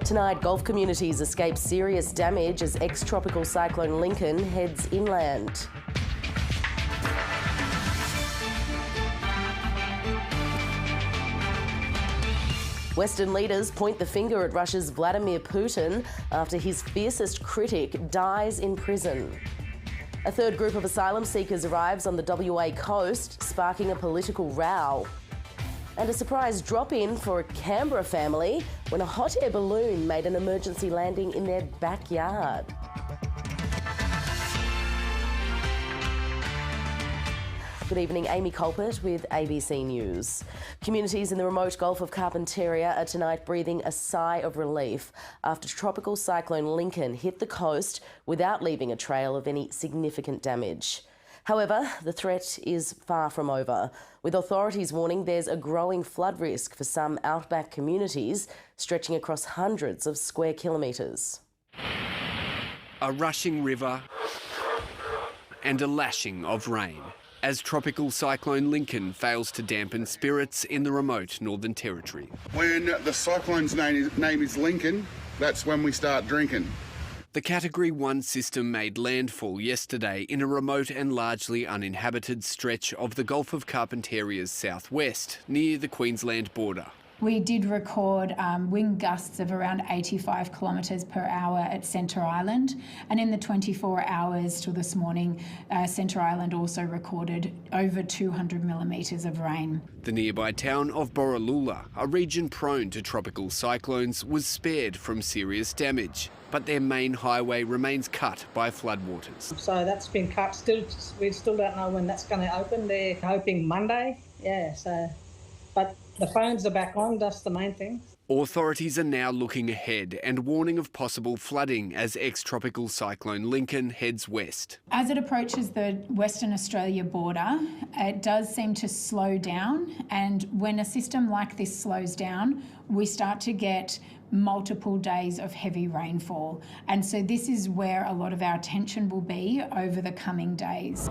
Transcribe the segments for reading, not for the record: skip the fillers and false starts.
Tonight, Gulf communities escape serious damage as ex-tropical cyclone Lincoln heads inland. Western leaders point the finger at Russia's Vladimir Putin after his fiercest critic dies in prison. A third group of asylum seekers arrives on the WA coast, sparking a political row. And a surprise drop-in for a Canberra family when a hot air balloon made an emergency landing in their backyard. Good evening, Amy Culpitt with ABC News. Communities in the remote Gulf of Carpentaria are tonight breathing a sigh of relief after tropical cyclone Lincoln hit the coast without leaving a trail of any significant damage. However, the threat is far from over, with authorities warning there's a growing flood risk for some outback communities stretching across hundreds of square kilometres. A rushing river and a lashing of rain as tropical cyclone Lincoln fails to dampen spirits in the remote Northern Territory. When the cyclone's name is Lincoln, that's when we start drinking. The Category 1 system made landfall yesterday in a remote and largely uninhabited stretch of the Gulf of Carpentaria's southwest, near the Queensland border. We did record wind gusts of around 85 kilometres per hour at Centre Island, and in the 24 hours till this morning, Centre Island also recorded over 200 millimetres of rain. The nearby town of Borroloola, a region prone to tropical cyclones, was spared from serious damage, but their main highway remains cut by floodwaters. So that's been cut. We still don't know when that's going to open. They're hoping Monday. But the phones are back on, that's the main thing. Authorities are now looking ahead and warning of possible flooding as ex-tropical cyclone Lincoln heads west. As it approaches the Western Australia border, it does seem to slow down, and when a system like this slows down, we start to get multiple days of heavy rainfall. And so this is where a lot of our attention will be over the coming days.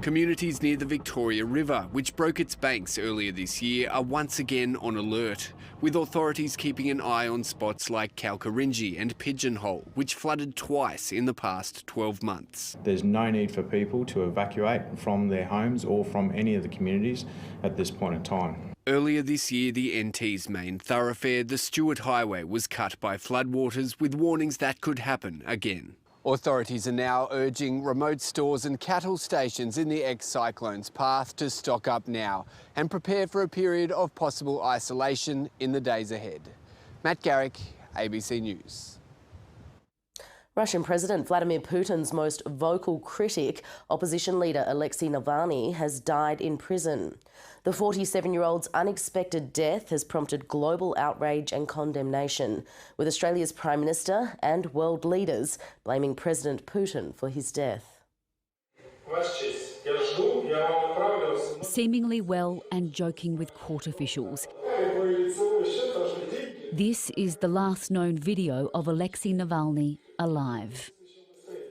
Communities near the Victoria River, which broke its banks earlier this year, are once again on alert, with authorities keeping an eye on spots like Kalkarinji and Pigeonhole, which flooded twice in the past 12 months. There's no need for people to evacuate from their homes or from any of the communities at this point in time. Earlier this year, the NT's main thoroughfare, the Stewart Highway, was cut by floodwaters, with warnings that could happen again. Authorities are now urging remote stores and cattle stations in the ex-cyclone's path to stock up now and prepare for a period of possible isolation in the days ahead. Matt Garrick, ABC News. Russian President Vladimir Putin's most vocal critic, opposition leader Alexei Navalny, has died in prison. The 47-year-old's unexpected death has prompted global outrage and condemnation, with Australia's Prime Minister and world leaders blaming President Putin for his death. Seemingly well and joking with court officials. This is the last known video of Alexei Navalny alive.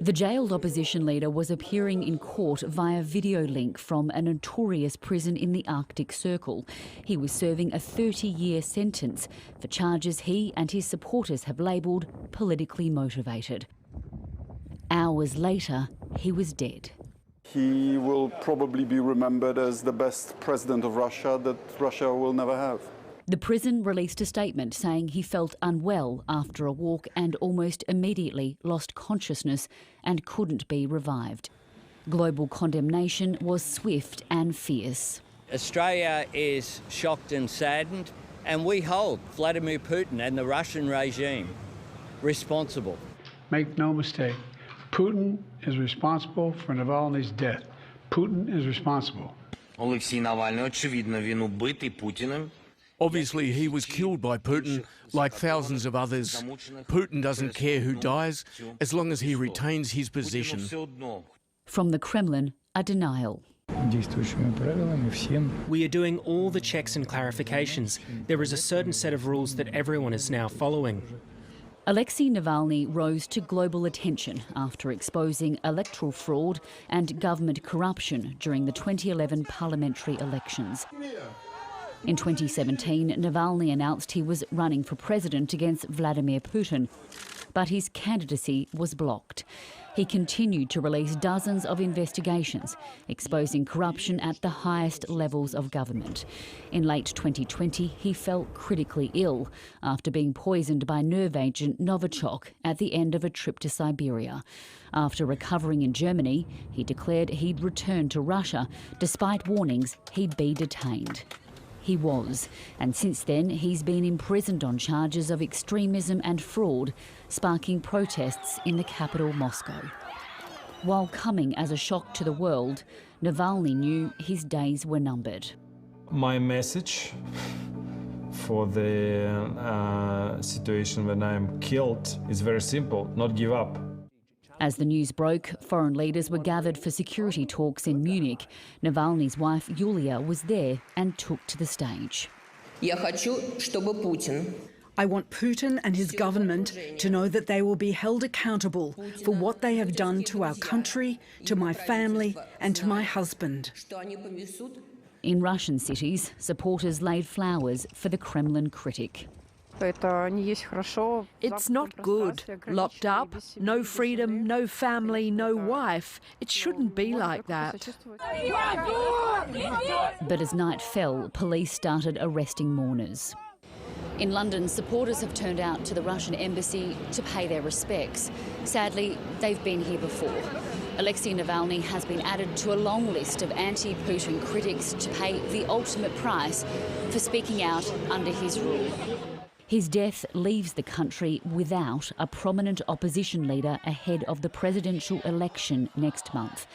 The jailed opposition leader was appearing in court via video link from a notorious prison in the Arctic Circle. He was serving a 30-year sentence for charges he and his supporters have labelled politically motivated. Hours later, he was dead. He will probably be remembered as the best president of Russia that Russia will never have. The prison released a statement saying he felt unwell after a walk and almost immediately lost consciousness and couldn't be revived. Global condemnation was swift and fierce. Australia is shocked and saddened, and we hold Vladimir Putin and the Russian regime responsible. Make no mistake, Putin is responsible for Navalny's death. Putin is responsible. Alexei Navalny, очевидно, він убитий Путіним. Obviously, he was killed by Putin, like thousands of others. Putin doesn't care who dies, as long as he retains his position. From the Kremlin, a denial. We are doing all the checks and clarifications. There is a certain set of rules that everyone is now following. Alexei Navalny rose to global attention after exposing electoral fraud and government corruption during the 2011 parliamentary elections. In 2017, Navalny announced he was running for president against Vladimir Putin, but his candidacy was blocked. He continued to release dozens of investigations exposing corruption at the highest levels of government. In late 2020, he fell critically ill after being poisoned by nerve agent Novichok at the end of a trip to Siberia. After recovering in Germany, he declared he'd return to Russia despite warnings he'd be detained. He was, and since then he's been imprisoned on charges of extremism and fraud, sparking protests in the capital, Moscow. While coming as a shock to the world, Navalny knew his days were numbered. My message for the situation when I'm killed is very simple: not give up. As the news broke, foreign leaders were gathered for security talks in Munich. Navalny's wife, Yulia, was there and took to the stage. I want Putin and his government to know that they will be held accountable for what they have done to our country, to my family and to my husband. In Russian cities, supporters laid flowers for the Kremlin critic. It's not good. Locked up, no freedom, no family, no wife. It shouldn't be like that. But as night fell, police started arresting mourners. In London, supporters have turned out to the Russian embassy to pay their respects. Sadly, they've been here before. Alexei Navalny has been added to a long list of anti-Putin critics to pay the ultimate price for speaking out under his rule. His death leaves the country without a prominent opposition leader ahead of the presidential election next month,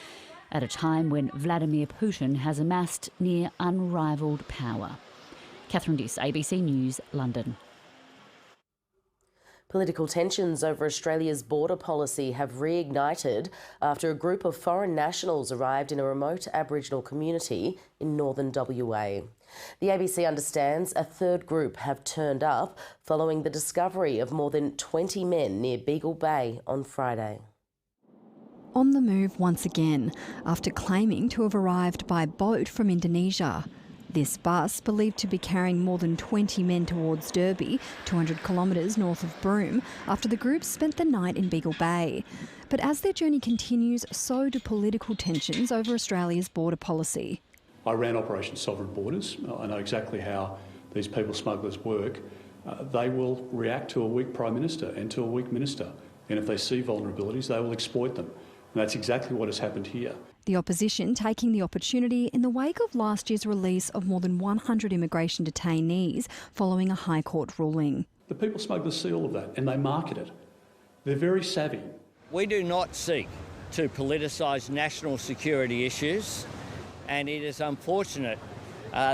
at a time when Vladimir Putin has amassed near unrivalled power. Catherine Diss, ABC News, London. Political tensions over Australia's border policy have reignited after a group of foreign nationals arrived in a remote Aboriginal community in northern WA. The ABC understands a third group have turned up following the discovery of more than 20 men near Beagle Bay on Friday. On the move once again, after claiming to have arrived by boat from Indonesia. This bus, believed to be carrying more than 20 men towards Derby, 200 kilometres north of Broome, after the group spent the night in Beagle Bay. But as their journey continues, so do political tensions over Australia's border policy. I ran Operation Sovereign Borders. I know exactly how these people smugglers work. They will react to a weak Prime Minister and to a weak Minister. And if they see vulnerabilities, they will exploit them. And that's exactly what has happened here. The opposition taking the opportunity in the wake of last year's release of more than 100 immigration detainees following a High Court ruling. The people smugglers see all of that and they market it. They're very savvy. We do not seek to politicise national security issues, and it is unfortunate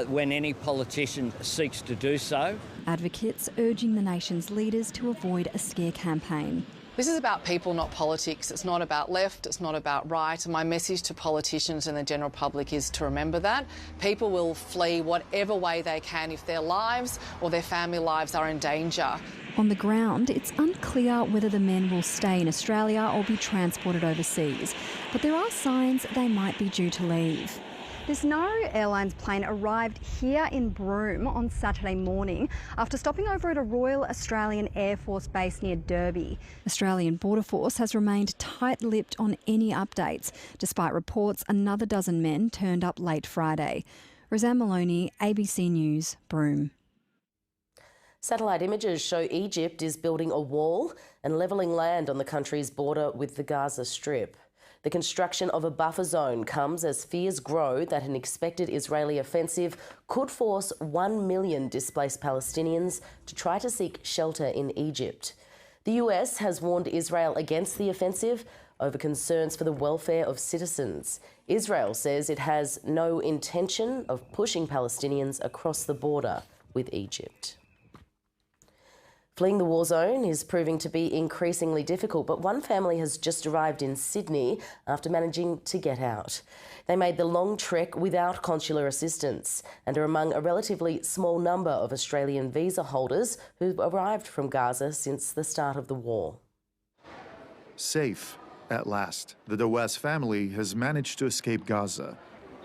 when any politician seeks to do so. Advocates urging the nation's leaders to avoid a scare campaign. This is about people, not politics. It's not about left, it's not about right. And my message to politicians and the general public is to remember that. People will flee whatever way they can if their lives or their family lives are in danger. On the ground, it's unclear whether the men will stay in Australia or be transported overseas. But there are signs they might be due to leave. This Nauru Airlines plane arrived here in Broome on Saturday morning after stopping over at a Royal Australian Air Force base near Derby. Australian Border Force has remained tight-lipped on any updates, despite reports another dozen men turned up late Friday. Roseanne Maloney, ABC News, Broome. Satellite images show Egypt is building a wall and levelling land on the country's border with the Gaza Strip. The construction of a buffer zone comes as fears grow that an expected Israeli offensive could force 1 million displaced Palestinians to try to seek shelter in Egypt. The US has warned Israel against the offensive over concerns for the welfare of citizens. Israel says it has no intention of pushing Palestinians across the border with Egypt. Fleeing the war zone is proving to be increasingly difficult, but one family has just arrived in Sydney after managing to get out. They made the long trek without consular assistance and are among a relatively small number of Australian visa holders who've arrived from Gaza since the start of the war. Safe, at last, the Dawes family has managed to escape Gaza,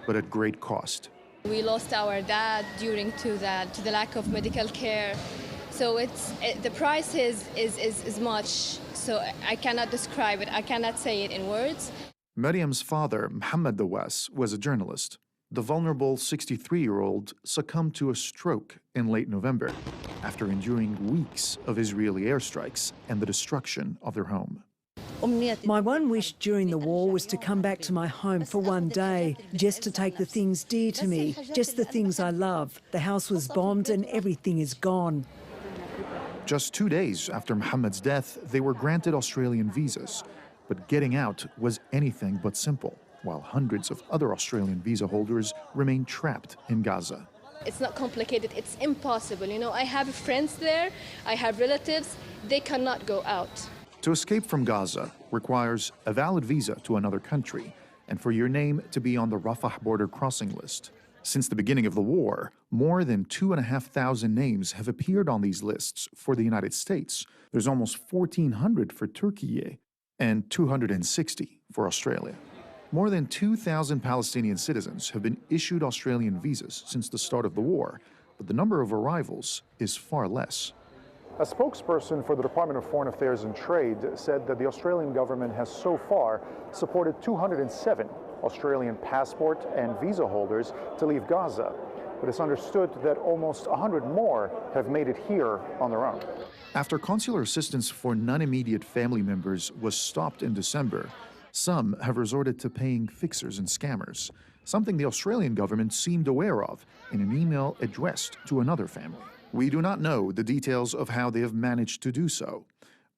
but at great cost. We lost our dad due to the lack of medical care. So the price is much. So I cannot describe it. I cannot say it in words. Mariam's father, Mohammed Dawas, was a journalist. The vulnerable 63-year-old succumbed to a stroke in late November after enduring weeks of Israeli airstrikes and the destruction of their home. My one wish during the war was to come back to my home for one day, just to take the things dear to me, just the things I love. The house was bombed and everything is gone. Just 2 days after Mohammed's death, they were granted Australian visas. But getting out was anything but simple, while hundreds of other Australian visa holders remain trapped in Gaza. It's not complicated, it's impossible. You know, I have friends there, I have relatives, they cannot go out. To escape from Gaza requires a valid visa to another country and for your name to be on the Rafah border crossing list. Since the beginning of the war, more than 2,500 names have appeared on these lists for the United States. There's almost 1,400 for Turkey and 260 for Australia. More than 2,000 Palestinian citizens have been issued Australian visas since the start of the war, but the number of arrivals is far less. A spokesperson for the Department of Foreign Affairs and Trade said that the Australian government has so far supported 207 Australian passport and visa holders to leave Gaza, but it's understood that almost 100 more have made it here on their own. After consular assistance for non-immediate family members was stopped in December, some have resorted to paying fixers and scammers, something the Australian government seemed aware of in an email addressed to another family. We do not know the details of how they have managed to do so,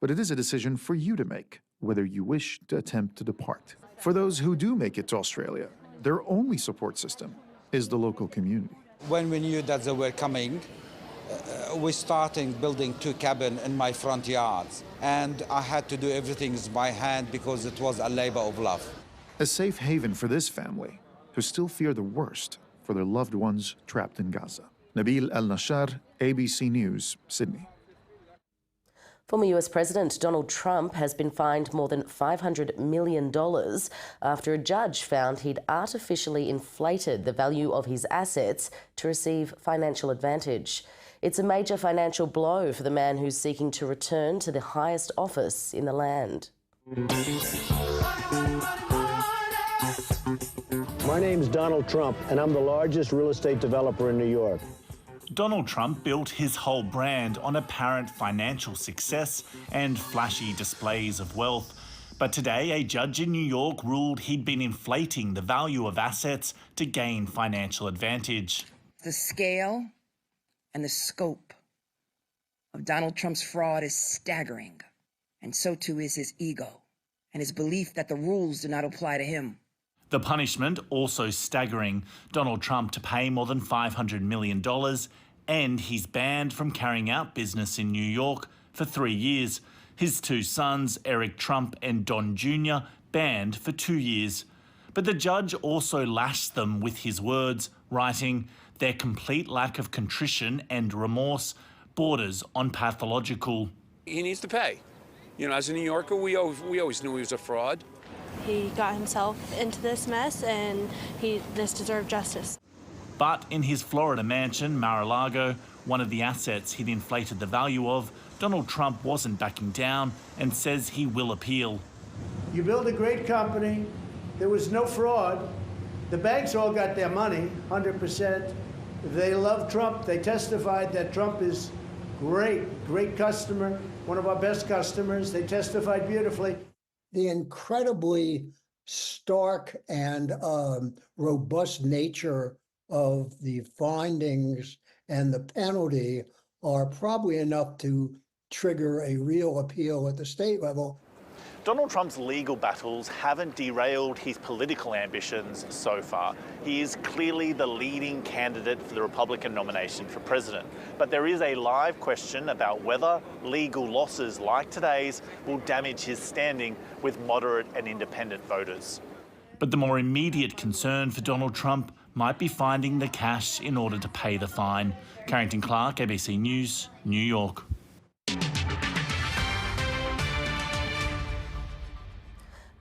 but it is a decision for you to make, whether you wish to attempt to depart. For those who do make it to Australia, their only support system is the local community. When we knew that they were coming, we started building 2 cabins in my front yards, and I had to do everything by hand because it was a labor of love. A safe haven for this family, who still fear the worst for their loved ones trapped in Gaza. Nabil Al-Nashar, ABC News, Sydney. Former US President Donald Trump has been fined more than $500 million after a judge found he'd artificially inflated the value of his assets to receive financial advantage. It's a major financial blow for the man who's seeking to return to the highest office in the land. My name's Donald Trump, and I'm the largest real estate developer in New York. Donald Trump built his whole brand on apparent financial success and flashy displays of wealth. But today, a judge in New York ruled he'd been inflating the value of assets to gain financial advantage. The scale and the scope of Donald Trump's fraud is staggering, and so too is his ego and his belief that the rules do not apply to him. The punishment also staggering. Donald Trump to pay more than $500 million, and he's banned from carrying out business in New York for 3 years. His 2 sons, Eric Trump and Don Jr., banned for 2 years. But the judge also lashed them with his words, writing, "Their complete lack of contrition and remorse borders on pathological." He needs to pay. You know, as a New Yorker, we always knew he was a fraud. He got himself into this mess, and this deserved justice. But in his Florida mansion, Mar-a-Lago, one of the assets he'd inflated the value of, Donald Trump wasn't backing down and says he will appeal. You build a great company. There was no fraud. The banks all got their money, 100%. They love Trump. They testified that Trump is great customer, one of our best customers. They testified beautifully. The incredibly stark and robust nature of the findings and the penalty are probably enough to trigger a real appeal at the state level. Donald Trump's legal battles haven't derailed his political ambitions so far. He is clearly the leading candidate for the Republican nomination for president. But there is a live question about whether legal losses like today's will damage his standing with moderate and independent voters. But the more immediate concern for Donald Trump might be finding the cash in order to pay the fine. Carrington Clark, ABC News, New York.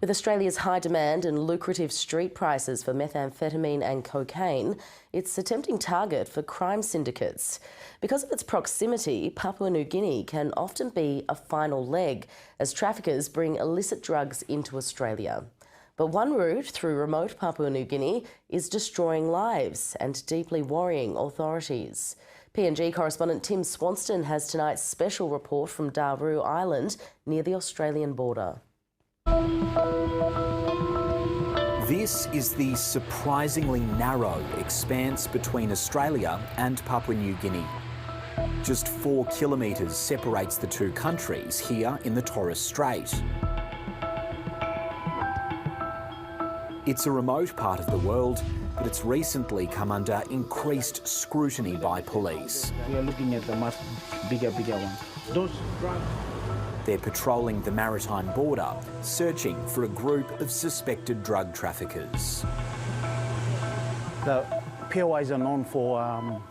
With Australia's high demand and lucrative street prices for methamphetamine and cocaine, it's a tempting target for crime syndicates. Because of its proximity, Papua New Guinea can often be a final leg as traffickers bring illicit drugs into Australia. But one route through remote Papua New Guinea is destroying lives and deeply worrying authorities. PNG correspondent Tim Swanston has tonight's special report from Daru Island near the Australian border. This is the surprisingly narrow expanse between Australia and Papua New Guinea. Just 4 kilometres separates the two countries here in the Torres Strait. It's a remote part of the world, but it's recently come under increased scrutiny by police. We are looking at the much bigger ones. Those drugs. They're patrolling the maritime border, searching for a group of suspected drug traffickers. The POIs are known for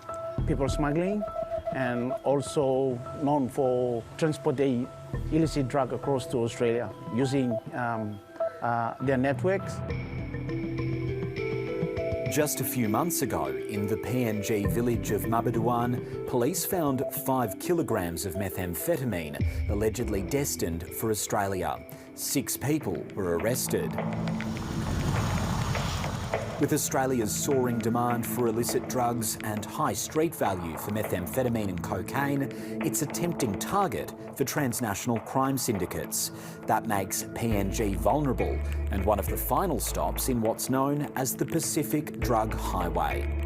people smuggling and also known for transporting illicit drug across to Australia using their networks. Just a few months ago, in the PNG village of Mabaduan, police found 5 kilograms of methamphetamine, allegedly destined for Australia. 6 people were arrested. With Australia's soaring demand for illicit drugs and high street value for methamphetamine and cocaine, it's a tempting target for transnational crime syndicates. That makes PNG vulnerable and one of the final stops in what's known as the Pacific Drug Highway.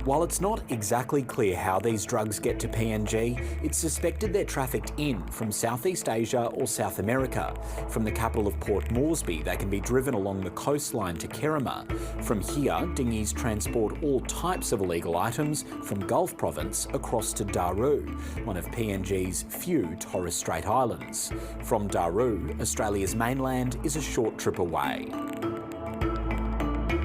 While it's not exactly clear how these drugs get to PNG, it's suspected they're trafficked in from Southeast Asia or South America. From the capital of Port Moresby, they can be driven along the coastline to Kerema. From here, dinghies transport all types of illegal items from Gulf Province across to Daru, one of PNG's few Torres Strait islands. From Daru, Australia's mainland is a short trip away.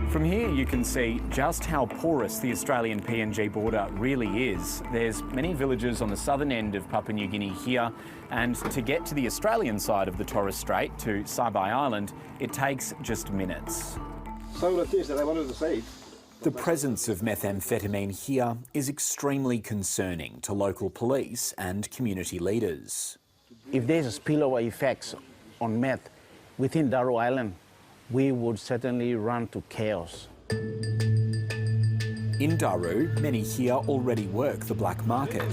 From here you can see just how porous the Australian PNG border really is. There's many villages on the southern end of Papua New Guinea here, and to get to the Australian side of the Torres Strait, to Saibai Island, it takes just minutes. So it is that I wanted to say. The presence of methamphetamine here is extremely concerning to local police and community leaders. If there's a spillover effects on meth within Daru Island, we would certainly run to chaos. In Daru, many here already work the black market.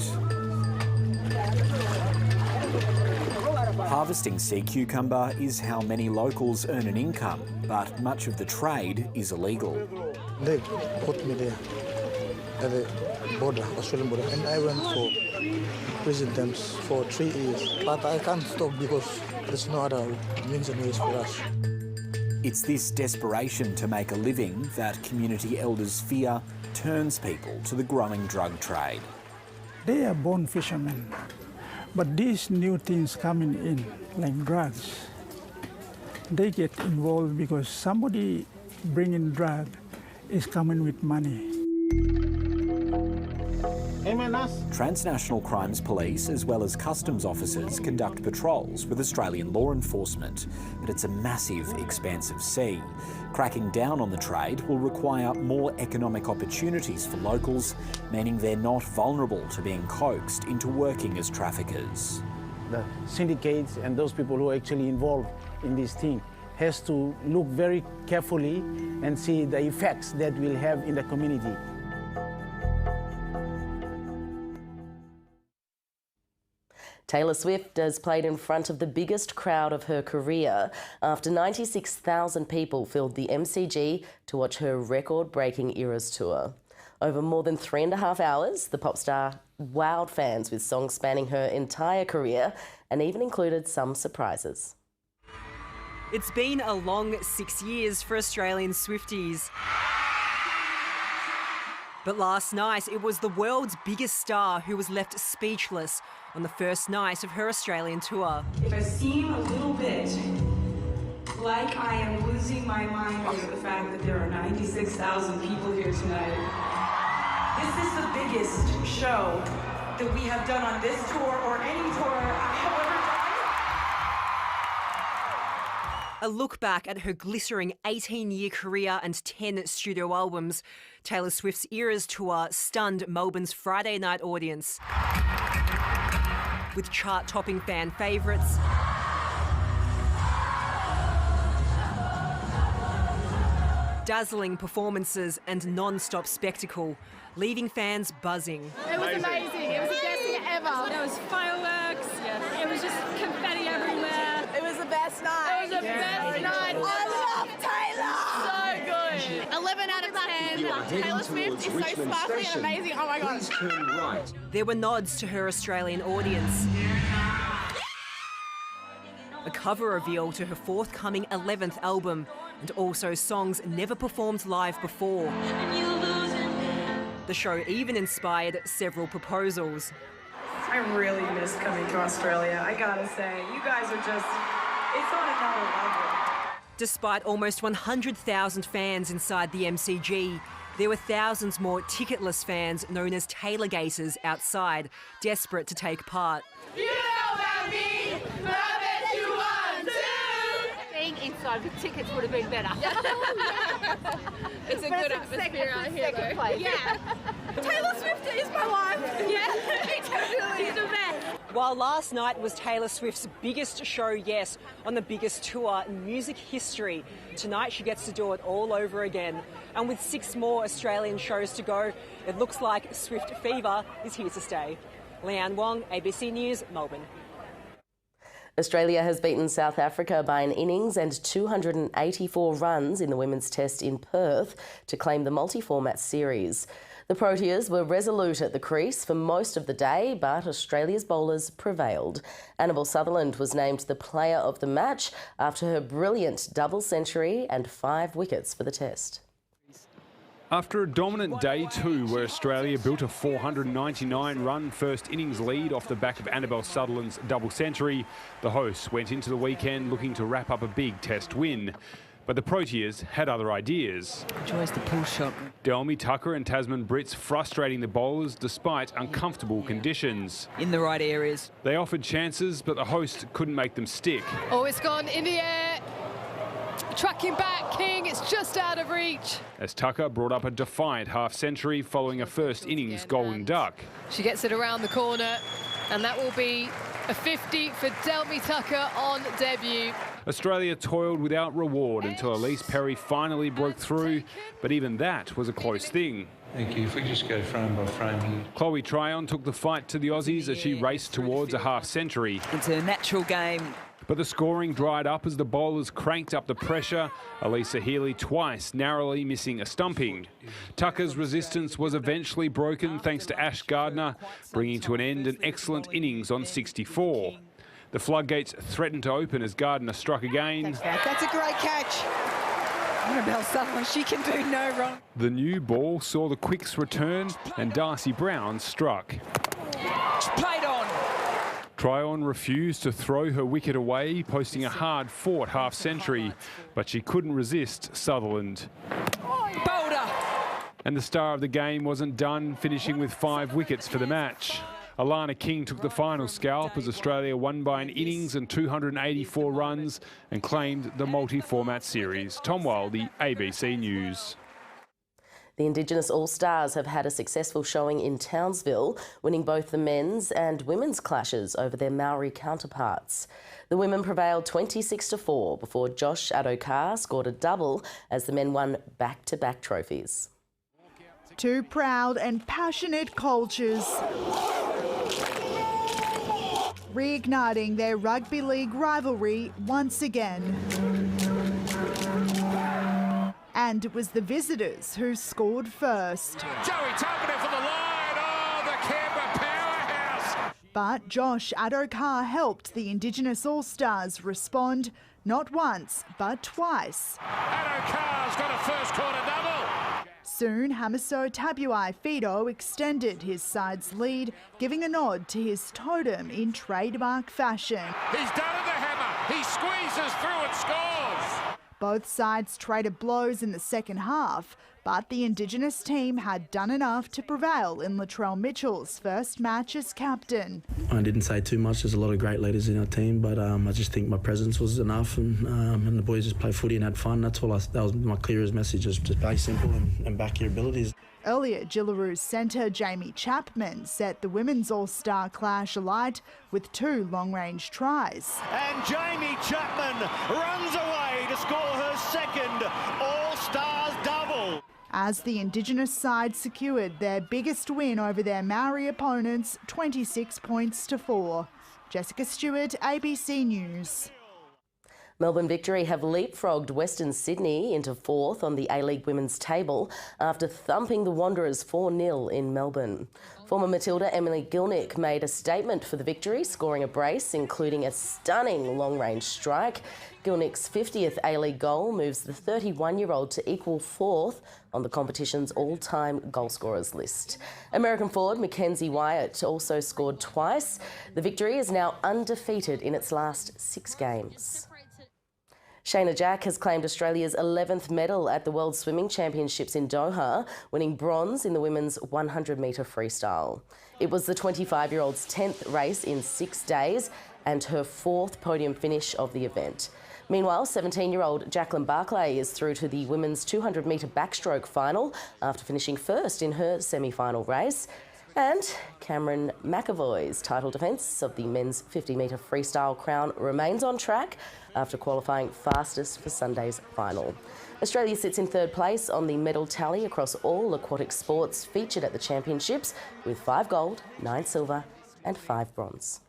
Harvesting sea cucumber is how many locals earn an income, but much of the trade is illegal. They put me there at the border, Australian border, and I went for prison terms for 3 years. But I can't stop because there's no other means and ways for us. It's this desperation to make a living that community elders fear turns people to the growing drug trade. They are born fishermen, but these new things coming in, like drugs, they get involved because somebody bringing drug is coming with money. Transnational Crimes Police, as well as customs officers, conduct patrols with Australian law enforcement, but it's a massive, expansive sea. Cracking down on the trade will require more economic opportunities for locals, meaning they're not vulnerable to being coaxed into working as traffickers. The syndicates and those people who are actually involved in this thing has to look very carefully and see the effects that will have in the community. Taylor Swift has played in front of the biggest crowd of her career after 96,000 people filled the MCG to watch her record-breaking Eras tour. Over more than 3.5 hours, the pop star wowed fans with songs spanning her entire career and even included some surprises. It's been a long 6 years for Australian Swifties. But last night, it was the world's biggest star who was left speechless on the first night of her Australian tour. If I seem a little bit like I am losing my mind over the fact that there are 96,000 people here tonight, this is the biggest show that we have done on this tour or any tour I have ever done. A look back at her glittering 18-year career and 10 studio albums, Taylor Swift's Eras tour stunned Melbourne's Friday night audience with chart-topping fan favourites, dazzling performances and non-stop spectacle, leaving fans buzzing. It was amazing. It was the best thing ever. There was fireworks. Yes. It was just confetti everywhere. It was the best night. It was the best night. I love Taylor. So good. 11 out of 10. Taylor Swift is so sparkly and amazing. Oh my God. Turn right. There were nods to her Australian audience. A cover reveal to her forthcoming 11th album, and also songs never performed live before. The show even inspired several proposals. I really missed coming to Australia. I gotta say, you guys are just, it's on another level. Despite almost 100,000 fans inside the MCG, there were thousands more ticketless fans known as Taylorgaters outside, desperate to take part. You know about me, but I bet you want to. Being inside with tickets would have been better. It's a good atmosphere out here, though. Yeah. Taylor Swift is my life. Yeah, totally. She's the best. While last night was Taylor Swift's biggest show yet on the biggest tour in music history, tonight she gets to do it all over again. And with 6 more Australian shows to go, it looks like Swift fever is here to stay. Leanne Wong, ABC News, Melbourne. Australia has beaten South Africa by an innings and 284 runs in the women's test in Perth to claim the multi-format series. The Proteas were resolute at the crease for most of the day, but Australia's bowlers prevailed. Annabelle Sutherland was named the player of the match after her brilliant double century and 5 wickets for the test. After a dominant day 2 where Australia built a 499-run first innings lead off the back of Annabelle Sutherland's double century, the hosts went into the weekend looking to wrap up a big test win. But the Proteas had other ideas. Enjoys the pull shot. Delmy Tucker and Tasman Brits frustrating the bowlers despite uncomfortable conditions. In the right areas. They offered chances, but the host couldn't make them stick. Oh, it's gone in the air. Tracking back, King, it's just out of reach. As Tucker brought up a defiant half-century following a first innings golden duck. She gets it around the corner, and that will be a 50 for Delmy Tucker on debut. Australia toiled without reward until Elise Perry finally broke through, but even that was a close thing. Thank you. If we just go frame by frame here. Chloe Tryon took the fight to the Aussies as she raced towards a half-century. It's a natural game. But the scoring dried up as the bowlers cranked up the pressure. Elisa Healy twice narrowly missing a stumping. Tucker's resistance was eventually broken thanks to Ash Gardner, bringing to an end an excellent innings on 64. The floodgates threatened to open as Gardner struck again. That's a great catch. Annabelle Sutherland, she can do no wrong. The new ball saw the quicks return and Darcy Brown struck. Played on. Tryon refused to throw her wicket away, posting a hard-fought half-century, but she couldn't resist Sutherland. Boulder. And the star of the game wasn't done, finishing with 5 wickets for the match. Alana King took the final scalp as Australia won by an innings and 284 runs and claimed the multi-format series. Tom Wildy, ABC News. The Indigenous All-Stars have had a successful showing in Townsville, winning both the men's and women's clashes over their Maori counterparts. The women prevailed 26-4 before Josh Adokar scored a double as the men won back-to-back trophies. Two proud and passionate cultures reigniting their rugby league rivalry once again. And it was the visitors who scored first. Joey Tobin for the line. Oh, the Canberra powerhouse. But Josh Adokar helped the Indigenous All-Stars respond not once, but twice. Adokar's got a first quarter double. Soon, Hamiso Tabuai Fido extended his side's lead, giving a nod to his totem in trademark fashion. He's done it, the hammer. He squeezes through and scores. Both sides traded blows in the second half, but the Indigenous team had done enough to prevail in Latrell Mitchell's first match as captain. I didn't say too much. There's a lot of great leaders in our team, but I just think my presence was enough, and the boys just played footy and had fun. That was my clearest message: just play simple and back your abilities. Earlier, Gillaroos centre Jamie Chapman set the women's all-star clash alight with 2 long-range tries. And Jamie Chapman runs away to score her second all-stars double. As the Indigenous side secured their biggest win over their Maori opponents, 26 points to 4. Jessica Stewart, ABC News. Melbourne Victory have leapfrogged Western Sydney into 4th on the A-League women's table after thumping the Wanderers 4-0 in Melbourne. Former Matilda Emily Gilnick made a statement for the victory, scoring a brace, including a stunning long-range strike. Gilnick's 50th A-League goal moves the 31-year-old to equal 4th on the competition's all-time goal scorers list. American forward Mackenzie Wyatt also scored twice. The Victory is now undefeated in its last 6 games. Shayna Jack has claimed Australia's 11th medal at the World Swimming Championships in Doha, winning bronze in the women's 100-metre freestyle. It was the 25-year-old's 10th race in 6 days and her 4th podium finish of the event. Meanwhile, 17-year-old Jacqueline Barclay is through to the women's 200-metre backstroke final after finishing first in her semi-final race. And Cameron McAvoy's title defence of the men's 50-metre freestyle crown remains on track after qualifying fastest for Sunday's final. Australia sits in 3rd place on the medal tally across all aquatic sports featured at the championships, with 5 gold, 9 silver and 5 bronze.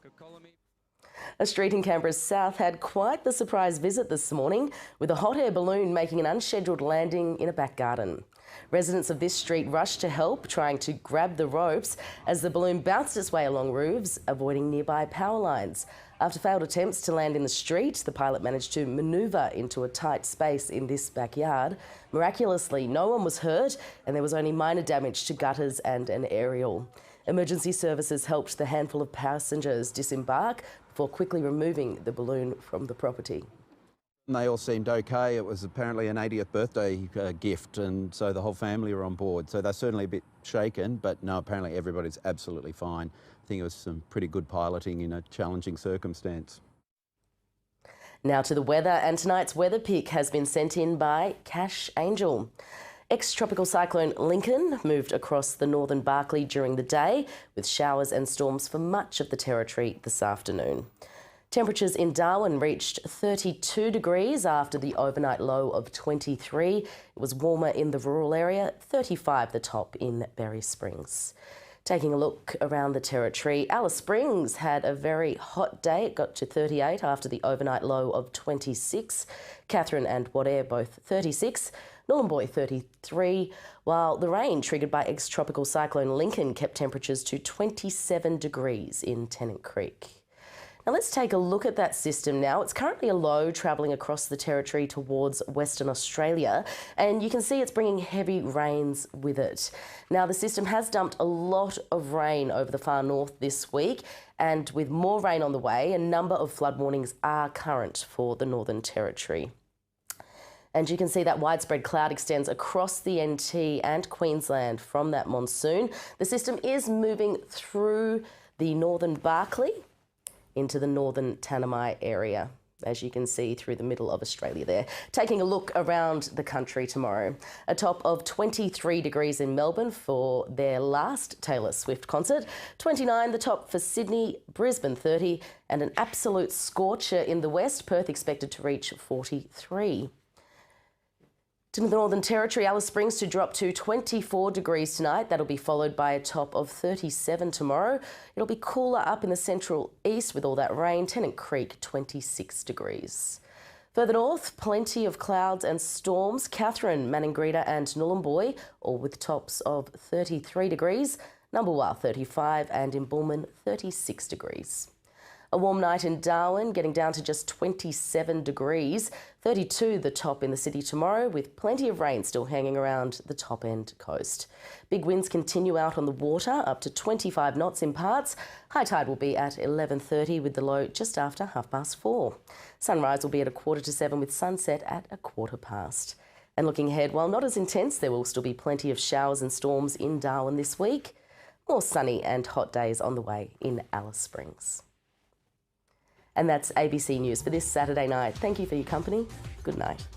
A street in Canberra's south had quite the surprise visit this morning, with a hot air balloon making an unscheduled landing in a back garden. Residents of this street rushed to help, trying to grab the ropes as the balloon bounced its way along roofs, avoiding nearby power lines. After failed attempts to land in the street, the pilot managed to manoeuvre into a tight space in this backyard. Miraculously, no one was hurt and there was only minor damage to gutters and an aerial. Emergency services helped the handful of passengers disembark before quickly removing the balloon from the property. They all seemed okay. It was apparently an 80th birthday gift, and so the whole family were on board. So they're certainly a bit shaken, but no, apparently everybody's absolutely fine. I think it was some pretty good piloting in a challenging circumstance. Now to the weather, and tonight's weather pick has been sent in by Cash Angel. Ex-tropical cyclone Lincoln moved across the northern Barkly during the day, with showers and storms for much of the territory this afternoon. Temperatures in Darwin reached 32 degrees after the overnight low of 23. It was warmer in the rural area, 35 the top in Berry Springs. Taking a look around the territory, Alice Springs had a very hot day. It got to 38 after the overnight low of 26. Catherine and Wadair both 36. Nhulunbuy 33, while the rain triggered by ex-tropical cyclone Lincoln kept temperatures to 27 degrees in Tennant Creek. Now let's take a look at that system now. It's currently a low travelling across the territory towards Western Australia, and you can see it's bringing heavy rains with it. Now the system has dumped a lot of rain over the far north this week, and with more rain on the way, a number of flood warnings are current for the Northern Territory. And you can see that widespread cloud extends across the NT and Queensland from that monsoon. The system is moving through the northern Barkly into the northern Tanami area, as you can see through the middle of Australia there. Taking a look around the country tomorrow. A top of 23 degrees in Melbourne for their last Taylor Swift concert. 29 the top for Sydney, Brisbane 30, and an absolute scorcher in the west. Perth expected to reach 43. To the Northern Territory, Alice Springs to drop to 24 degrees tonight. That'll be followed by a top of 37 tomorrow. It'll be cooler up in the central east with all that rain. Tennant Creek, 26 degrees. Further north, plenty of clouds and storms. Catherine, Maningrida and Nhulunbuy, all with tops of 33 degrees. Numbulwar, 35, and in Bullman, 36 degrees. A warm night in Darwin, getting down to just 27 degrees. 32 the top in the city tomorrow, with plenty of rain still hanging around the top end coast. Big winds continue out on the water, up to 25 knots in parts. High tide will be at 11:30 with the low just after 4:30. Sunrise will be at 6:45 with sunset at 6:15. And looking ahead, while not as intense, there will still be plenty of showers and storms in Darwin this week. More sunny and hot days on the way in Alice Springs. And that's ABC News for this Saturday night. Thank you for your company. Good night.